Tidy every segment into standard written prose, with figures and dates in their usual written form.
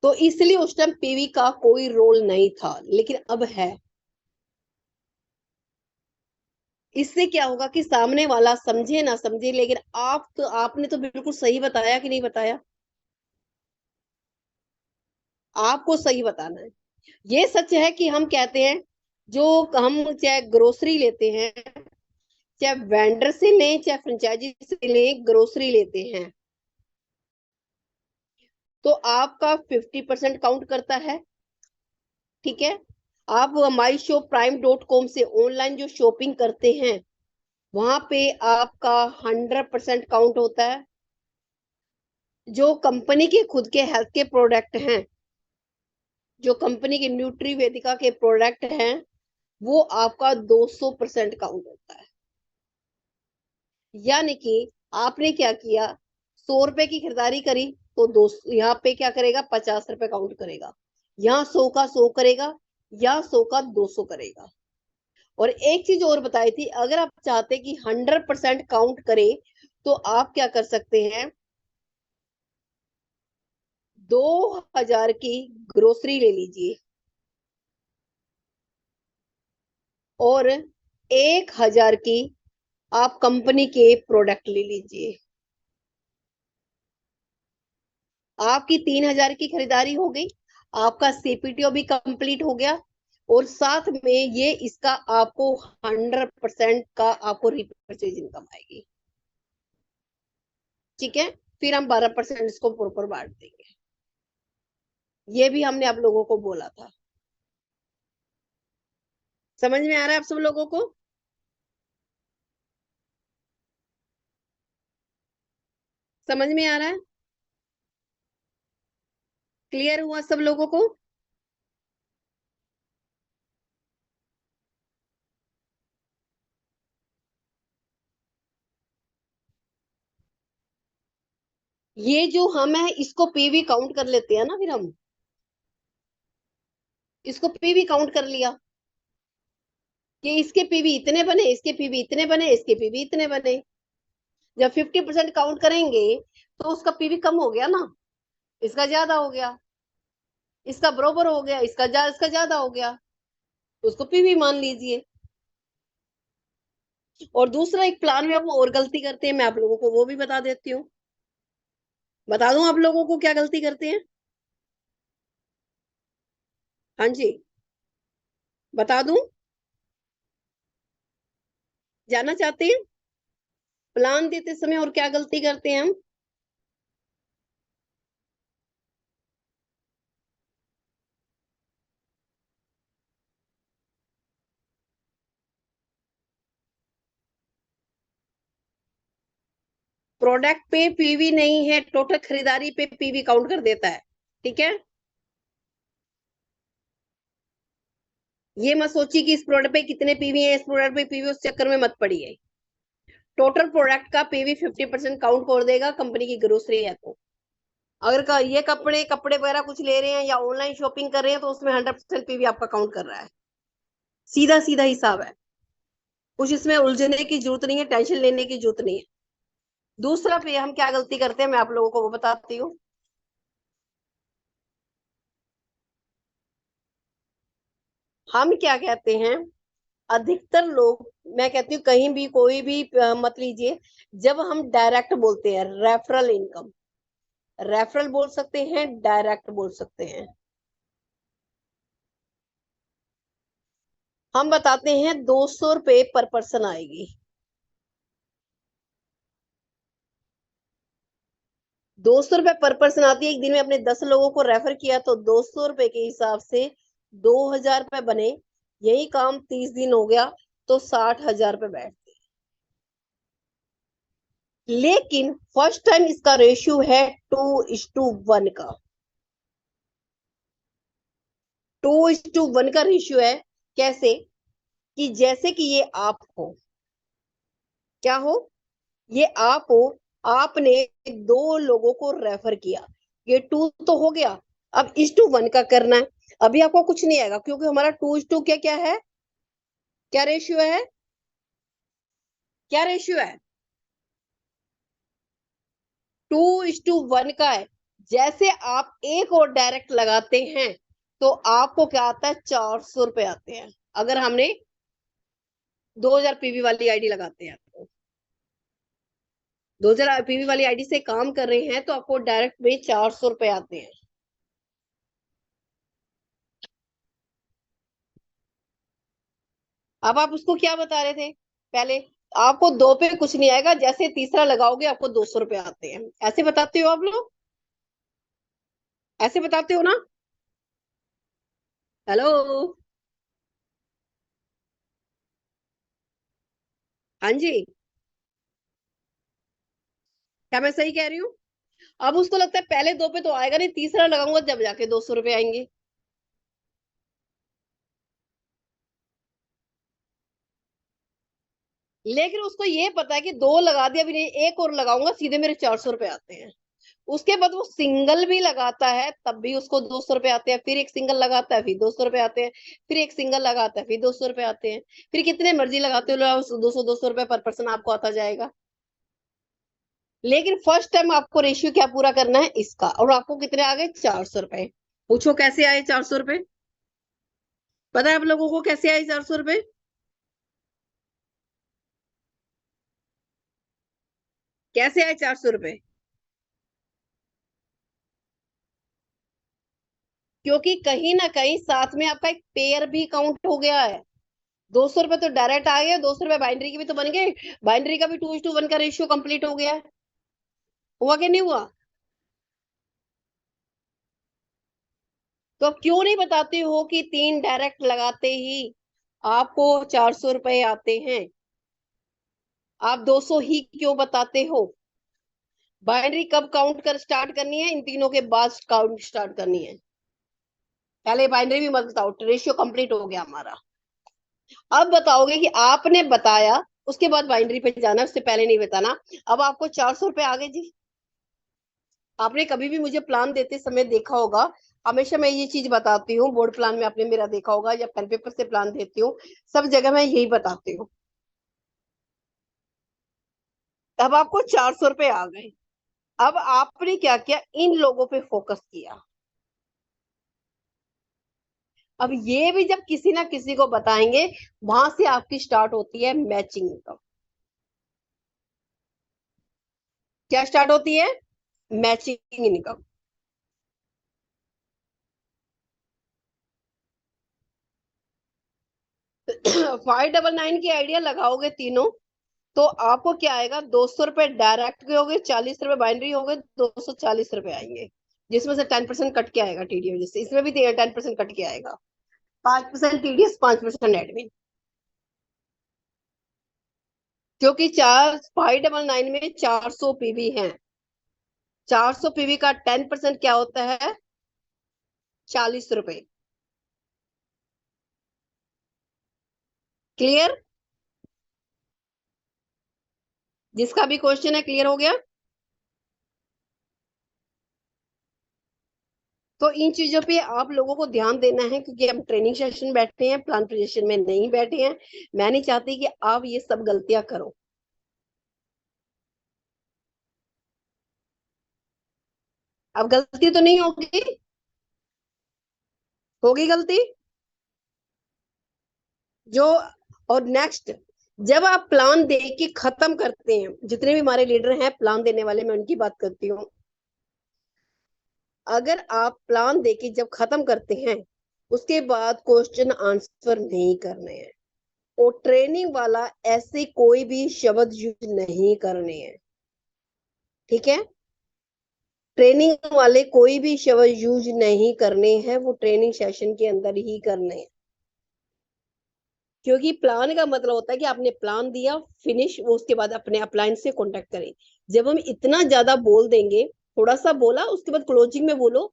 तो इसलिए उस टाइम पीवी का कोई रोल नहीं था, लेकिन अब है। इससे क्या होगा कि सामने वाला समझे ना समझे, लेकिन आपने तो बिल्कुल सही बताया कि नहीं बताया? आपको सही बताना है। ये सच है कि हम कहते हैं, जो हम चाहे ग्रोसरी लेते हैं, चाहे वेंडर से लें चाहे फ्रेंचाइजी से लें, ग्रोसरी लेते हैं तो आपका 50% काउंट करता है। ठीक है। आप MyShopPrime.com से ऑनलाइन जो शॉपिंग करते हैं, वहां पे आपका 100% काउंट होता है। जो कंपनी के खुद के हेल्थ के प्रोडक्ट हैं, जो कंपनी के न्यूट्री वेदिका के प्रोडक्ट हैं, वो आपका 200% काउंट होता है। यानी कि आपने क्या किया, 100 रुपए की खरीदारी करी तो दो यहाँ पे क्या करेगा, 50 रुपए काउंट करेगा। यहाँ 100 का 100 करेगा, या 100 का 200 करेगा। और एक चीज और बताई थी, अगर आप चाहते कि 100% काउंट करे, तो आप क्या कर सकते हैं, 2000 की ग्रोसरी ले लीजिए और 1000 की आप कंपनी के प्रोडक्ट ले लीजिए। आपकी 3000 की खरीदारी हो गई, आपका सीपीटीओ भी कंप्लीट हो गया, और साथ में ये इसका आपको 100% का आपको रिपर्चेज इनकम आएगी। ठीक है। फिर हम 12% इसको प्रॉपर बांट देंगे। ये भी हमने आप लोगों को बोला था। समझ में आ रहा है आप सब लोगों को? समझ में आ रहा है? क्लियर हुआ सब लोगों को? ये जो हम है इसको पीवी काउंट कर लेते हैं ना, फिर हम इसको पीवी काउंट कर लिया कि इसके पीवी इतने बने, इसके पीवी इतने बने, इसके पीवी इतने बने। जब 50% काउंट करेंगे तो उसका पीवी कम हो गया ना, इसका ज्यादा हो गया, इसका बरोबर हो गया, इसका ज्यादा हो गया, उसको पीवी मान लीजिए। और दूसरा एक प्लान में वो और गलती करते हैं, मैं आप लोगों को वो भी बता देती हूँ। बता दूं आप लोगों को क्या गलती करते हैं? हाँ जी, बता दूं? जानना चाहते हैं प्लान देते समय और क्या गलती करते हैं हम? प्रोडक्ट पे पीवी नहीं है, टोटल खरीदारी पे पीवी काउंट कर देता है। ठीक है। ये मत सोचिए कि इस प्रोडक्ट पे कितने पीवी है, इस प्रोडक्ट पे पीवी, उस चक्कर में मत पड़िए। टोटल प्रोडक्ट का पीवी 50% काउंट कर देगा, कंपनी की ग्रोसरी है तो। अगर ये कपड़े कपड़े वगैरह कुछ ले रहे हैं या ऑनलाइन शॉपिंग कर रहे हैं, तो उसमें 100% पीवी आपका काउंट कर रहा है। सीधा सीधा हिसाब है, कुछ इसमें उलझने की जरूरत नहीं है, टेंशन लेने की जरूरत नहीं है। दूसरा पे हम क्या गलती करते हैं, मैं आप लोगों को वो बताती हूँ। हम क्या कहते हैं, अधिकतर लोग, मैं कहती हूँ कहीं भी कोई भी मत लीजिए, जब हम डायरेक्ट बोलते हैं रेफरल इनकम, रेफरल बोल सकते हैं, डायरेक्ट बोल सकते हैं। हम बताते हैं 200 रुपये पर पर्सन आएगी। 200 रुपये पर पर्सन आती है। एक दिन में अपने 10 लोगों को रेफर किया तो 200 रुपये के हिसाब से 2000 रुपये बने। यही काम 30 दिन हो गया तो 60,000 रुपये बैठते। लेकिन फर्स्ट टाइम इसका रेशियो है 2:1 का। 2:1 का रेशियो है। कैसे? कि जैसे कि ये आप हो, क्या हो, ये आप हो, आपने 2 लोगों को रेफर किया, ये 2 तो हो गया। अब 1:1 का करना है। अभी आपको कुछ नहीं आएगा क्योंकि हमारा 2:2 क्या क्या है, क्या रेशियो है, क्या रेशियो है, 2:1 का है। जैसे आप एक और डायरेक्ट लगाते हैं तो आपको क्या आता है, 400 रुपए आते हैं। अगर हमने 2000 पीवी वाली आईडी लगाते हैं तो 2000 पीवी वाली आईडी से काम कर रहे हैं तो आपको डायरेक्ट में 400 रुपए आते हैं। अब आप उसको क्या बता रहे थे पहले, आपको दो पे कुछ नहीं आएगा, जैसे तीसरा लगाओगे आपको 200 रुपए आते हैं, ऐसे बताते हो आप लोग, ऐसे बताते हो ना? हेलो? हाँ जी, क्या मैं सही कह रही हूँ? अब उसको लगता है पहले दो पे तो आएगा नहीं, तीसरा लगाऊंगा जब जाके 200 रुपए आएंगे। लेकिन उसको ये पता है कि दो लगा दिया, अभी नहीं एक और लगाऊंगा सीधे मेरे 400 रुपए आते हैं। उसके बाद वो सिंगल भी लगाता है तब भी उसको 200 रुपए आते हैं, फिर एक सिंगल लगाता है फिर 200 रुपए आते हैं, फिर एक सिंगल लगाता है फिर 200 रुपए आते हैं, फिर कितने मर्जी लगाते हो 200 200 रुपए पर पर्सन आपको आता जाएगा। लेकिन फर्स्ट टाइम आपको रेशियो क्या पूरा करना है इसका, और आपको कितने आ गए, 400 रुपए। पूछो कैसे आए 400 रुपए? पता है आप लोगों को कैसे आए 400 रुपए? कैसे आए 400 रुपए? क्योंकि कहीं ना कहीं साथ में आपका एक पेयर भी काउंट हो गया है। 200 रुपए तो डायरेक्ट आ गया, 200 रुपए बाइंड्री के भी तो बन गए, बाइंड्री का भी 2:1 का रेशियो कंप्लीट हो गया है। हुआ कि नहीं हुआ? तो अब क्यों नहीं बताते हो कि तीन डायरेक्ट लगाते ही आपको 400 रुपए आते हैं? आप 200 ही क्यों बताते हो? बाइनरी कब काउंट कर स्टार्ट करनी है, इन तीनों के बाद काउंट स्टार्ट करनी है। पहले बाइनरी भी मत बताओ, रेशियो कंप्लीट हो गया हमारा। अब बताओगे कि आपने बताया, उसके बाद बाइनरी पे जाना, उससे पहले नहीं बताना। अब आपको 400 रुपए आ गए जी। आपने कभी भी मुझे प्लान देते समय देखा होगा, हमेशा मैं ये चीज बताती हूँ, बोर्ड प्लान में आपने मेरा देखा होगा या पेन पेपर से प्लान देती हूँ, सब जगह मैं यही बताती हूँ। अब आपको 400 रुपए आ गए। अब आपने क्या किया, इन लोगों पे फोकस किया। अब ये भी जब किसी ना किसी को बताएंगे, वहां से आपकी स्टार्ट होती है मैचिंग इनकम। क्या स्टार्ट होती है? Matching income. 599 की आइडिया लगाओगे तीनों, तो आपको क्या आएगा, 200 रुपए डायरेक्ट के हो गए, 40 रुपए बाइनरी हो गए, 240 रुपए आएंगे। जिसमें से 10% कट के आएगा टीडीएस, जैसे इसमें भी 10% कट के आएगा। 5% टीडीएस, 5% एडमिन। क्योंकि 599 में 400 पीवी है। 400 पीवी का 10% क्या होता है, 40 रुपए। क्लियर? जिसका भी क्वेश्चन है क्लियर हो गया? तो इन चीजों पे आप लोगों को ध्यान देना है, क्योंकि हम ट्रेनिंग सेशन बैठे हैं, प्लान प्रेजेंटेशन में नहीं बैठे हैं। मैं नहीं चाहती कि आप ये सब गलतियां करो। अब गलती तो नहीं होगी? होगी गलती जो। और नेक्स्ट, जब आप प्लान दे के खत्म करते हैं, जितने भी हमारे लीडर हैं प्लान देने वाले, मैं उनकी बात करती हूँ। अगर आप प्लान दे के जब खत्म करते हैं, उसके बाद क्वेश्चन आंसर नहीं करने हैं, और ट्रेनिंग वाला ऐसे कोई भी शब्द यूज नहीं करने हैं। ठीक है? ट्रेनिंग वाले कोई भी शब्द यूज नहीं करने हैं, वो ट्रेनिंग सेशन के अंदर ही करने हैं। क्योंकि प्लान का मतलब होता है कि आपने प्लान दिया, फिनिश, वो उसके बाद अपने अपलाइन से कांटेक्ट करें। जब हम इतना ज्यादा बोल देंगे, थोड़ा सा बोला उसके बाद क्लोजिंग में बोलो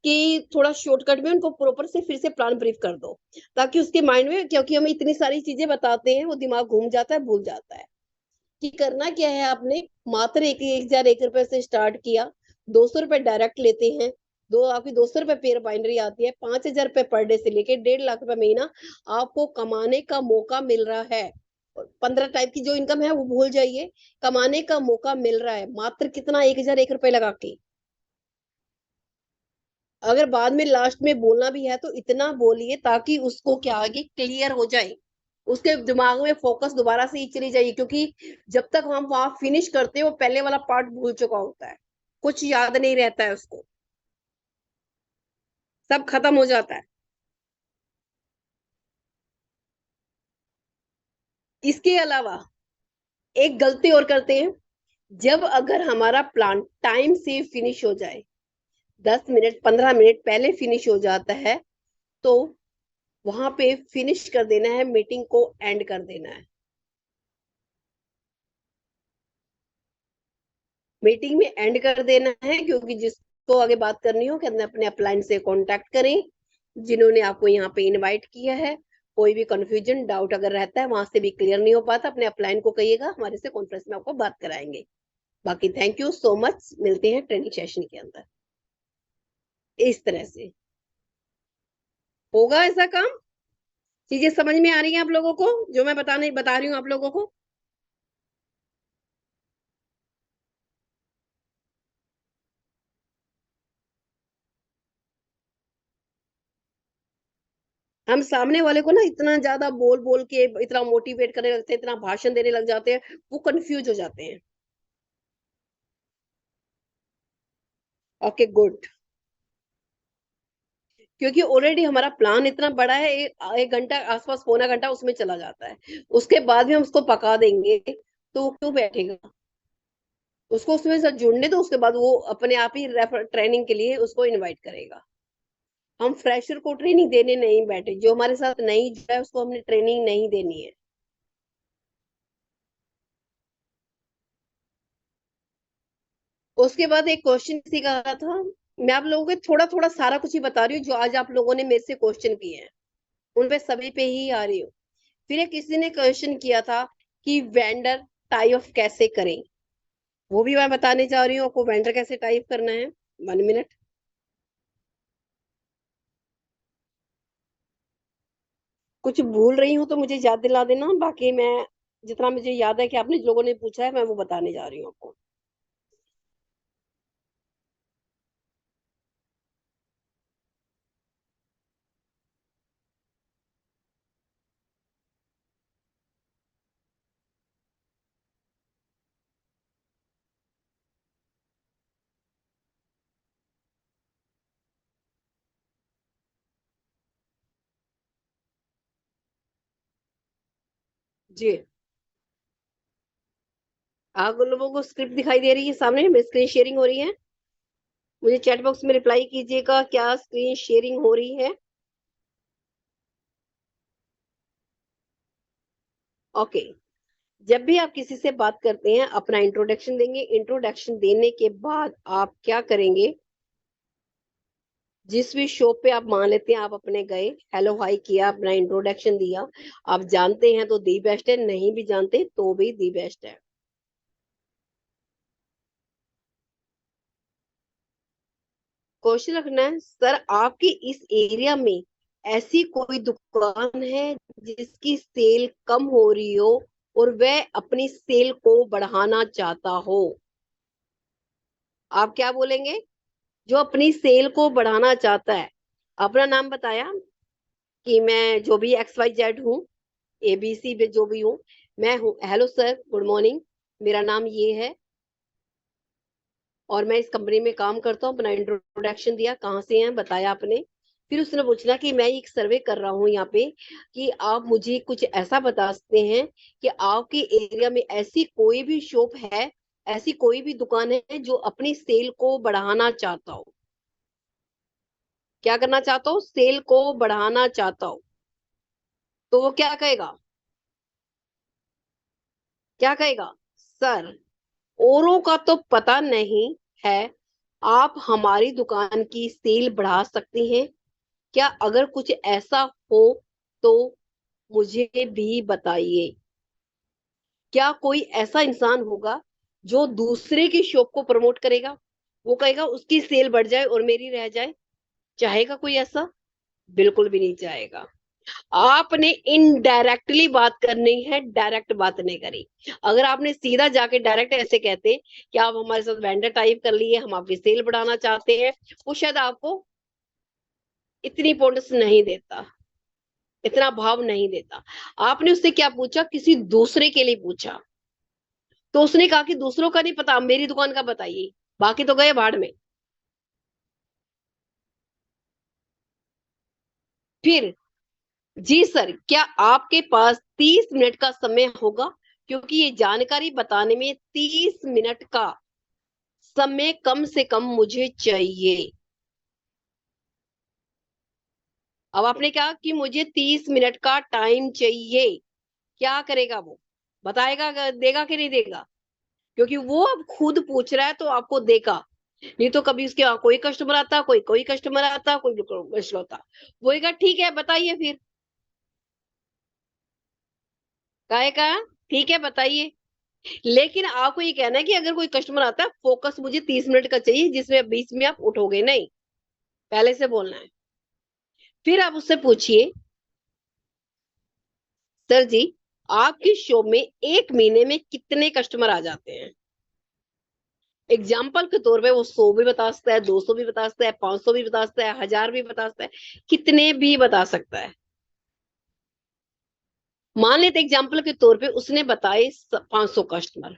कि थोड़ा शॉर्टकट में उनको प्रॉपर से फिर से प्लान ब्रीफ कर दो, ताकि उसके माइंड में, क्योंकि हम इतनी सारी चीजें बताते हैं, वो दिमाग घूम जाता है, भूल जाता है कि करना क्या है। आपने मात्र 1,001 रुपए से स्टार्ट किया, 200 रुपए डायरेक्ट लेते हैं, दो आपकी 200 रुपए पेयर बाइनरी आती है, 5,000 रुपए पर डे से लेके 1.5 लाख रुपए महीना आपको कमाने का मौका मिल रहा है। 15 टाइप की जो इनकम है वो भूल जाइए, कमाने का मौका मिल रहा है मात्र कितना, 1,001 रुपए लगा के। अगर बाद में लास्ट में बोलना भी है तो इतना बोलिए ताकि उसको क्या आगे क्लियर हो जाए, उसके दिमाग में फोकस दोबारा से ही चली जाए, क्योंकि जब तक हम वहां फिनिश करते हैं वो पहले वाला पार्ट भूल चुका होता है, कुछ याद नहीं रहता है उसको, सब खत्म हो जाता है। इसके अलावा एक गलती और करते हैं, जब अगर हमारा प्लान टाइम से फिनिश हो जाए, 10 मिनट 15 मिनट पहले फिनिश हो जाता है, तो वहां पे फिनिश कर देना है, मीटिंग को एंड कर देना है। मीटिंग में एंड कर देना है, क्योंकि जिसको आगे बात करनी हो कि अपने अपलाइन से कांटेक्ट करें, जिन्होंने आपको यहाँ पे इनवाइट किया है। कोई भी कंफ्यूजन डाउट अगर रहता है वहां से भी क्लियर नहीं हो पाता, अपने अपलाइन को कहिएगा, हमारे से कॉन्फ्रेंस में आपको बात कराएंगे। बाकी थैंक यू सो मच, मिलते हैं ट्रेनिंग सेशन के अंदर। इस तरह से होगा ऐसा काम। चीजें समझ में आ रही हैं आप लोगों को, जो मैं बता रही हूँ आप लोगों को। हम सामने वाले को ना इतना ज्यादा बोल बोल के इतना मोटिवेट करने लगते हैं, इतना भाषण देने लग जाते हैं, वो कंफ्यूज हो जाते हैं। Okay good. क्योंकि ऑलरेडी हमारा प्लान इतना बड़ा है, एक घंटा आसपास, पौना घंटा उसमें चला जाता है, उसके बाद भी हम उसको पका देंगे तो वो क्यों बैठेगा। उसको उसमें से जुड़ने दो, उसके बाद वो अपने आप ही ट्रेनिंग के लिए उसको इनवाइट करेगा। हम फ्रेशर को ट्रेनिंग देने नहीं बैठे, जो हमारे साथ नहीं जुड़ा है उसको हमने ट्रेनिंग नहीं देनी है। उसके बाद एक क्वेश्चन इसी का था, मैं आप लोगों को थोड़ा थोड़ा सारा कुछ ही बता रही हूँ जो आज आप लोगों ने मेरे से क्वेश्चन किए हैं, उन पे सभी पे ही आ रही हूँ। फिर एक किसी ने क्वेश्चन किया था कि वेंडर टाई ऑफ कैसे करें, वो भी मैं बताने जा रही हूँ आपको, वेंडर कैसे टाइप करना है। 1 मिनट। कुछ भूल रही हूँ तो मुझे याद दिला देना, बाकी मैं जितना मुझे याद है कि आपने लोगों ने पूछा है मैं वो बताने जा रही हूँ आपको। जी, आप लोगों को स्क्रिप्ट दिखाई दे रही है सामने में, स्क्रीन शेयरिंग हो रही है? मुझे चैट बॉक्स में रिप्लाई कीजिएगा, क्या स्क्रीन शेयरिंग हो रही है? ओके। जब भी आप किसी से बात करते हैं अपना इंट्रोडक्शन देंगे, इंट्रोडक्शन देने के बाद आप क्या करेंगे, जिस भी शॉप पे आप मान लेते हैं आप अपने गए, हेलो हाई किया, अपना इंट्रोडक्शन दिया, आप जानते हैं तो दी बेस्ट है, नहीं भी जानते तो भी दी बेस्ट है। क्वेश्चन रखना है, सर आपकी इस एरिया में ऐसी कोई दुकान है जिसकी सेल कम हो रही हो और वह अपनी सेल को बढ़ाना चाहता हो? आप क्या बोलेंगे? जो अपनी सेल को बढ़ाना चाहता है, अपना नाम बताया कि मैं जो भी एक्स वाई जेड हूँ, एबीसी पे जो भी हूँ, मैं हूँ, हेलो सर गुड मॉर्निंग, मेरा नाम ये है और मैं इस कंपनी में काम करता हूँ, अपना इंट्रोडक्शन दिया, कहाँ से हैं बताया आपने। फिर उसने पूछना कि मैं एक सर्वे कर रहा हूँ यहाँ पे, कि आप मुझे कुछ ऐसा बता सकते हैं कि आपके एरिया में ऐसी कोई भी शॉप है, ऐसी कोई भी दुकान है जो अपनी सेल को बढ़ाना चाहता हो। क्या करना चाहता हो? सेल को बढ़ाना चाहता हो। तो वो क्या कहेगा? क्या कहेगा? सर औरों का तो पता नहीं है, आप हमारी दुकान की सेल बढ़ा सकते हैं क्या? अगर कुछ ऐसा हो तो मुझे भी बताइए। क्या कोई ऐसा इंसान होगा जो दूसरे की शॉप को प्रमोट करेगा? वो कहेगा उसकी सेल बढ़ जाए और मेरी रह जाए। चाहेगा कोई ऐसा? बिल्कुल भी नहीं चाहेगा। आपने इनडायरेक्टली बात करनी है, डायरेक्ट बात नहीं करी। अगर आपने सीधा जाके डायरेक्ट ऐसे कहते कि आप हमारे साथ वेंडर टाइप कर लिए, हम आपकी सेल बढ़ाना चाहते हैं, वो शायद आपको इतनी इंपॉर्टेंस नहीं देता, इतना भाव नहीं देता। आपने उससे क्या पूछा, किसी दूसरे के लिए पूछा, तो उसने कहा कि दूसरों का नहीं पता, मेरी दुकान का बताइए, बाकी तो गए भाड़ में। फिर, जी सर, क्या आपके पास 30 मिनट का समय होगा, क्योंकि ये जानकारी बताने में 30 मिनट का समय कम से कम मुझे चाहिए। अब आपने कहा कि मुझे 30 मिनट का टाइम चाहिए, क्या करेगा वो, बताएगा, देगा कि नहीं देगा? क्योंकि वो अब खुद पूछ रहा है तो आपको देगा। नहीं तो कभी उसके यहाँ कोई कस्टमर आता, कोई कोई कस्टमर आता, कोई कस्टमर होता, वो कहा ठीक है बताइए फिर, कहेगा ठीक है बताइए। लेकिन आपको ये कहना है कि अगर कोई कस्टमर आता है, फोकस मुझे 30 मिनट का चाहिए, जिसमें 20 में आप उठोगे नहीं, पहले से बोलना है। फिर आप उससे पूछिए, सर जी, आपकी शॉप में एक महीने में कितने कस्टमर आ जाते हैं? एग्जाम्पल के तौर पे वो 100 भी बता सकता है, 200 भी बता सकता है, 500 भी बता सकता है, 1000 भी बता सकता है, कितने भी बता सकता है। मान लेते एग्जाम्पल के तौर पे उसने बताए 500 कस्टमर।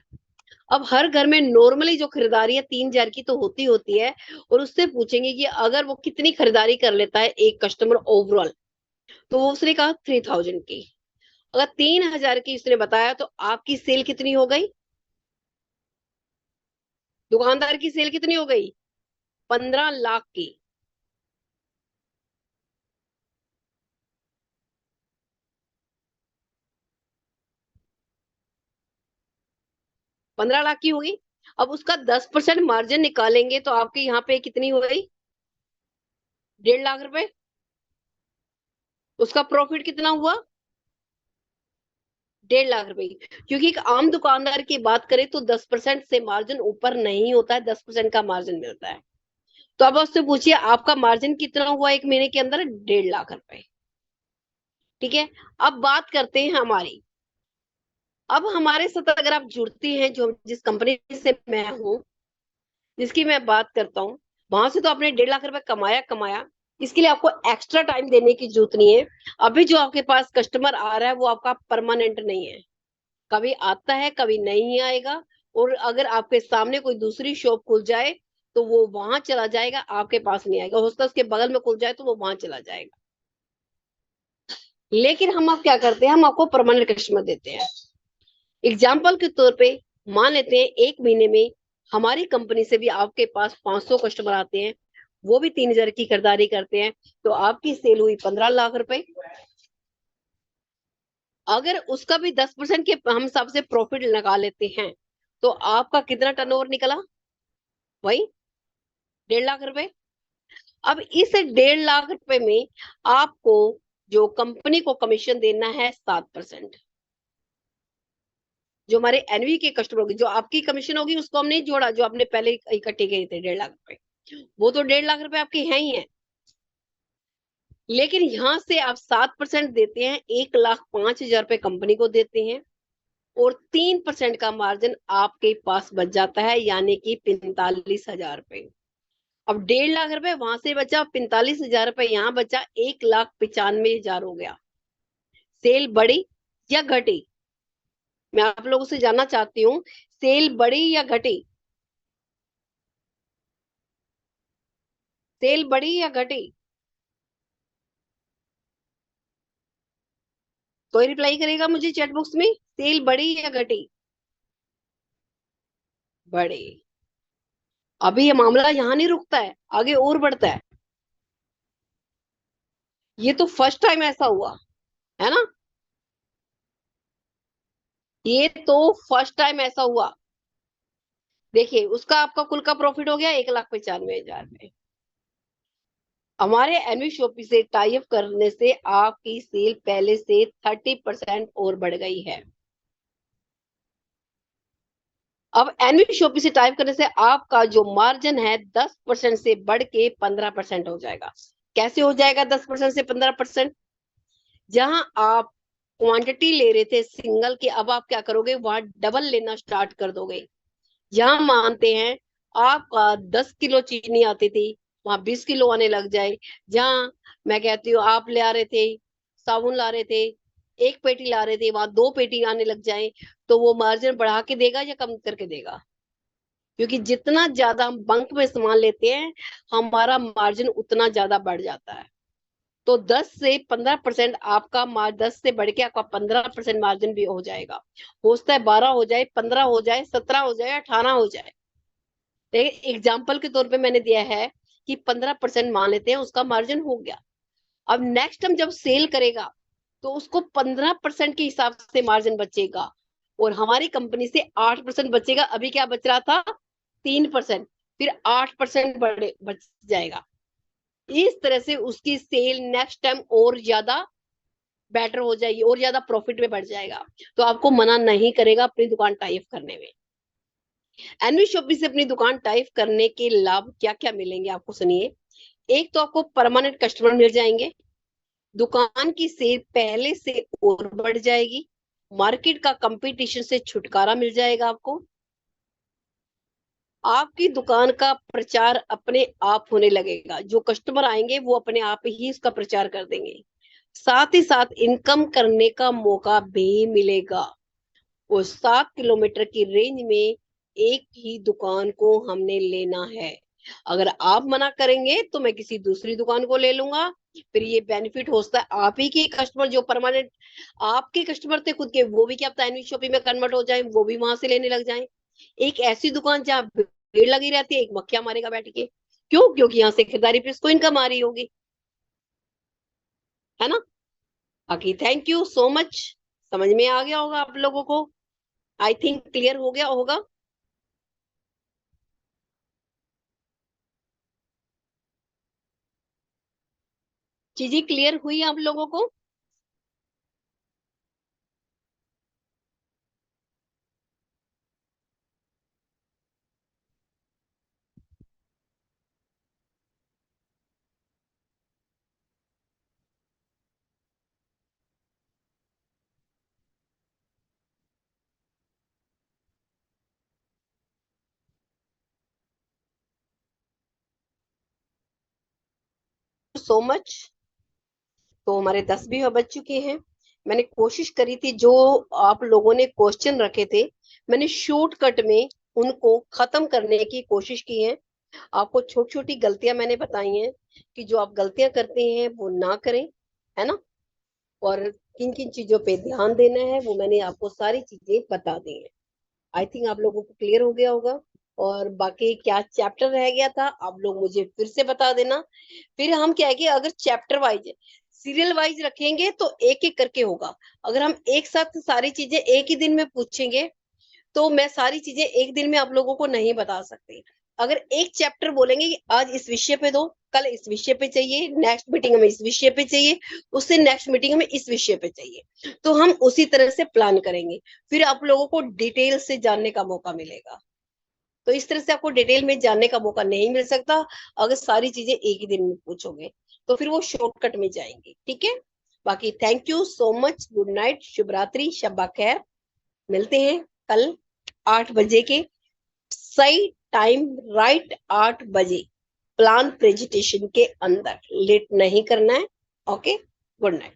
अब हर घर में नॉर्मली जो खरीदारी है 3000 की तो होती होती है, और उससे पूछेंगे कि अगर वो कितनी खरीदारी कर लेता है एक कस्टमर ओवरऑल, तो वो उसने कहा 3000 की। अगर 3000 की उसने बताया तो आपकी सेल कितनी हो गई, दुकानदार की सेल कितनी हो गई? 15 लाख की। 15 लाख की होगी। अब उसका 10% मार्जिन निकालेंगे तो आपके यहाँ पे कितनी हो गई? 1.5 लाख रुपए। उसका प्रॉफिट कितना हुआ? 1.5 लाख रुपए। क्योंकि एक आम दुकानदार की बात करें तो 10% से मार्जिन ऊपर नहीं होता है, 10% का मार्जिन मिलता है। तो अब उससे पूछिए आपका मार्जिन कितना हुआ एक महीने के अंदर? 1.5 लाख रुपए। ठीक है। अब बात करते हैं हमारी। अब हमारे साथ अगर आप जुड़ती हैं, जो जिस कंपनी से मैं हूँ, जिसकी मैं बात करता हूँ, वहां से तो आपने 1.5 लाख रुपए कमाया कमाया। इसके लिए आपको एक्स्ट्रा टाइम देने की जरूरत नहीं है। अभी जो आपके पास कस्टमर आ रहा है वो आपका परमानेंट नहीं है, कभी आता है कभी नहीं आएगा। और अगर आपके सामने कोई दूसरी शॉप खुल जाए तो वो वहां चला जाएगा, आपके पास नहीं आएगा। हो सकता है उसके बगल में खुल जाए तो वो वहां चला जाएगा। लेकिन हम आप क्या करते हैं, हम आपको परमानेंट कस्टमर देते हैं। एग्जाम्पल के तौर पे मान लेते हैं एक महीने में हमारी कंपनी से भी आपके पास 500 कस्टमर आते हैं, वो भी 3000 की खरीदारी करते हैं, तो आपकी सेल हुई 15 लाख रुपए। अगर उसका भी 10% के हम हिसाब से प्रॉफिट लगा लेते हैं, तो आपका कितना टर्नओवर निकला? वही 1.5 लाख रुपए। अब इस 1.5 लाख रुपए में आपको जो कंपनी को कमीशन देना है 7%। जो हमारे एनवी के कस्टमर होगी, जो आपकी कमीशन होगी उसको हम नहीं जोड़ा, जो आपने पहले इकट्ठे किए थे 1.5 लाख रुपए, वो तो 1.5 लाख रुपए आपके हैं ही है। लेकिन यहां से आप 7% देते हैं, 1,05,000 रुपए कंपनी को देते हैं, और 3% का मार्जिन आपके पास बच जाता है, यानी कि 45,000 रुपए। अब 1.5 लाख रुपए वहां से बचा, 45,000 रुपए यहाँ बचा, 1,95,000 हो गया। सेल बढ़ी या घटी? मैं आप लोगों से जानना चाहती हूँ, सेल बढ़ी या घटी? सेल बढ़ी या घटी? कोई रिप्लाई करेगा मुझे चैट बॉक्स में, सेल बढ़ी या घटी? बढ़ी। अभी ये मामला यहाँ नहीं रुकता है, आगे और बढ़ता है। ये तो फर्स्ट टाइम ऐसा हुआ है ना, ये तो फर्स्ट टाइम ऐसा हुआ। देखिए उसका आपका कुल का प्रॉफिट हो गया 1,95,000 में। हमारे एनवी शॉपी से टाई अप करने से आपकी सेल पहले से 30% और बढ़ गई है। अब एनवी शॉपी से टाइप करने से आपका जो मार्जिन है 10% से बढ़ के 15% हो जाएगा। कैसे हो जाएगा 10% से 15%? जहां आप क्वांटिटी ले रहे थे सिंगल की, अब आप क्या करोगे, वहां डबल लेना स्टार्ट कर दोगे। जहां मानते हैं आपका 10 किलो चीनी आती थी, वहां 20 किलो आने लग जाए। जहां मैं कहती हूँ आप ले आ रहे थे, साबुन ला रहे थे, एक पेटी ला रहे थे, वहां 2 पेटी आने लग जाए, तो वो मार्जिन बढ़ा के देगा या कम करके देगा? क्योंकि जितना ज्यादा हम बल्क में सामान लेते हैं, हमारा मार्जिन उतना ज्यादा बढ़ जाता है। तो 10 से 15% आपका 10 से बढ़ के आपका 15% मार्जिन भी हो जाएगा। हो सकता है 12 हो जाए, 15 हो जाए, 17 हो जाए, 18 हो जाए। लेकिन एग्जाम्पल के तौर पे मैंने दिया है कि 15% मान लेते हैं उसका मार्जिन हो गया। अब नेक्स्ट टाइम जब सेल करेगा तो उसको 15% के हिसाब से मार्जिन बचेगा, और हमारी कंपनी से 8% बचेगा। अभी क्या बच रहा था? 3%। फिर 8% बढ़े बच जाएगा। इस तरह से उसकी सेल नेक्स्ट टाइम और ज्यादा बेटर हो जाएगी, और ज्यादा प्रॉफिट में बढ़ जाएगा। तो आपको मना नहीं करेगा अपनी दुकान टाइप करने में। एनवी शॉपी से अपनी दुकान टाइप करने के लाभ क्या क्या मिलेंगे आपको, सुनिए। एक तो आपको परमानेंट कस्टमर मिल जाएंगे, दुकान की सेल पहले से और बढ़ जाएगी, मार्केट का कंपटीशन से छुटकारा मिल जाएगा आपको, आपकी दुकान का प्रचार अपने आप होने लगेगा, जो कस्टमर आएंगे वो अपने आप ही इसका प्रचार कर देंगे, साथ ही साथ इनकम करने का मौका भी मिलेगा। और 7 किलोमीटर की रेंज में एक ही दुकान को हमने लेना है। अगर आप मना करेंगे तो मैं किसी दूसरी दुकान को ले लूंगा। फिर ये बेनिफिट होता है आप ही के कस्टमर जो परमानेंट आपके कस्टमर थे खुद के, वो भी क्या पता एनवी शॉपिंग में कन्वर्ट हो जाए, वो भी वहां से लेने लग जाए। एक ऐसी दुकान जहाँ भीड़ लगी रहती है, एक मक्खियां मारेगा बैठ के। क्यों? क्योंकि यहाँ से खरीदारी पे इसको इनकम आ रही होगी, है ना। बाकी थैंक यू सो मच। समझ में आ गया होगा आप लोगों को। आई थिंक क्लियर हो गया होगा। चीजें क्लियर हुई आप लोगों को? So much. तो हमारे 10 भी बज चुके हैं। मैंने कोशिश करी थी, जो आप लोगों ने क्वेश्चन रखे थे, मैंने शॉर्टकट में उनको खत्म करने की कोशिश की है। आपको छोटी छोटी गलतियां मैंने बताई हैं कि जो आप गलतियां करते हैं वो ना करें, है ना। और किन किन चीजों पे ध्यान देना है वो मैंने आपको सारी चीजें बता दी हैं। आई थिंक आप लोगों को क्लियर हो गया होगा। और बाकी क्या चैप्टर रह गया था आप लोग मुझे फिर से बता देना। फिर हम क्या है कि अगर चैप्टर वाइज सीरियल वाइज रखेंगे तो एक एक करके होगा। अगर हम एक साथ सारी चीजें एक ही दिन में पूछेंगे तो मैं सारी चीजें एक दिन में आप लोगों को नहीं बता सकती। अगर एक चैप्टर बोलेंगे कि आज इस विषय पे दो, कल इस विषय पे चाहिए, नेक्स्ट मीटिंग में इस विषय पे चाहिए, उससे नेक्स्ट मीटिंग में इस विषय पे चाहिए, तो हम उसी तरह से प्लान करेंगे। फिर आप लोगों को डिटेल से जानने का मौका मिलेगा। तो इस तरह से आपको डिटेल में जानने का मौका नहीं मिल सकता अगर सारी चीजें एक ही दिन में पूछोगे, तो फिर वो शॉर्टकट में जाएंगे। ठीक है। बाकी thank you so much. Good night, शुभ रात्रि, शब्बा खैर। मिलते हैं कल 8 बजे के सही टाइम, राइट 8 बजे, प्लान प्रेजेंटेशन के अंदर। लेट नहीं करना है। ओके। Good night.